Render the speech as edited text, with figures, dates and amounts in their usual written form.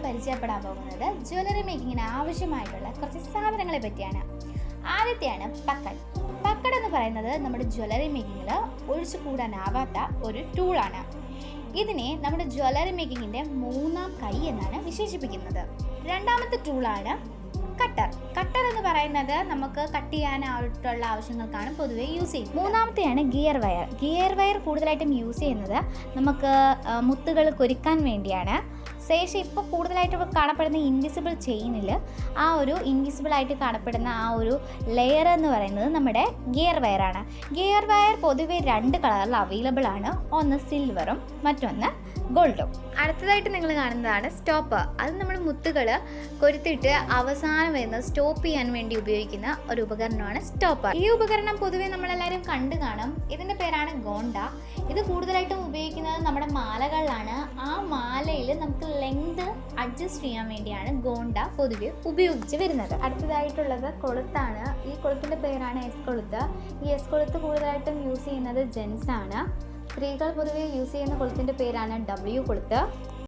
പരിചയപ്പെടാൻ പോകുന്നത് ജ്വല്ലറി മേക്കിങ്ങിന് ആവശ്യമായിട്ടുള്ള കുറച്ച് സാധനങ്ങളെ പറ്റിയാണ്. ആദ്യത്തെയാണ് പക്കഡ്. പക്കഡ് എന്ന് പറയുന്നത് നമ്മുടെ ജ്വല്ലറി മേക്കിങ്ങിൽ ഒഴിച്ചു കൂടാനാവാത്ത ഒരു ടൂളാണ്. ഇതിനെ നമ്മുടെ ജ്വല്ലറി മേക്കിങ്ങിൻ്റെ മൂന്നാം കൈ എന്നാണ് വിശേഷിപ്പിക്കുന്നത്. രണ്ടാമത്തെ ടൂളാണ് കട്ടർ. കട്ടർ എന്ന് പറയുന്നത് നമുക്ക് കട്ട് ചെയ്യാനായിട്ടുള്ള ആവശ്യങ്ങൾക്കാണ് പൊതുവെ യൂസ് ചെയ്യുന്നത്. മൂന്നാമത്തെയാണ് ഗിയർ വയർ. ഗിയർ വയർ കൂടുതലായിട്ടും യൂസ് ചെയ്യുന്നത് നമുക്ക് മുത്തുകൾ കൊരുക്കാൻ വേണ്ടിയാണ്. ശേഷം ഇപ്പോൾ കൂടുതലായിട്ട് കാണപ്പെടുന്ന ഇൻവിസിബിൾ ചെയിനിൽ ആ ഒരു ഇൻവിസിബിളായിട്ട് കാണപ്പെടുന്ന ആ ഒരു ലെയർ എന്ന് പറയുന്നത് നമ്മുടെ ഗിയർ വയറാണ്. ഗിയർ വയർ പൊതുവെ 2 കളറിൽ അവൈലബിൾ ആണ്. ഒന്ന് സിൽവറും മറ്റൊന്ന് ഗോൾഡും. അടുത്തതായിട്ട് നിങ്ങൾ കാണുന്നതാണ് സ്റ്റോപ്പർ. അത് നമ്മൾ മുത്തുകൾ കൊരുത്തിട്ട് അവസാനം വരുന്നത് സ്റ്റോപ്പ് ചെയ്യാൻ വേണ്ടി ഉപയോഗിക്കുന്ന ഒരു ഉപകരണമാണ് സ്റ്റോപ്പർ. ഈ ഉപകരണം പൊതുവെ നമ്മളെല്ലാവരും കണ്ടു കാണും. ഇതിൻ്റെ പേരാണ് ഗോണ്ട. ഇത് കൂടുതലായിട്ടും ഉപയോഗിക്കുന്നത് നമ്മുടെ മാലകളിലാണ്. ആ മാലയിൽ നമുക്ക് ലെങ്ത് അഡ്ജസ്റ്റ് ചെയ്യാൻ വേണ്ടിയാണ് ഗോണ്ട പൊതുവെ ഉപയോഗിച്ച് വരുന്നത്. അടുത്തതായിട്ടുള്ളത് കൊളുത്താണ്. ഈ കൊളുത്തിൻ്റെ പേരാണ് എസ് കൊളുത്ത്. ഈ എസ് കൊളുത്ത് കൂടുതലായിട്ടും യൂസ് ചെയ്യുന്നത് ജെൻസ് ആണ്. സ്ത്രീകൾ പൊതുവെ യൂസ് ചെയ്യുന്ന കൊളുത്തിൻ്റെ പേരാണ് W കൊളുത്ത്.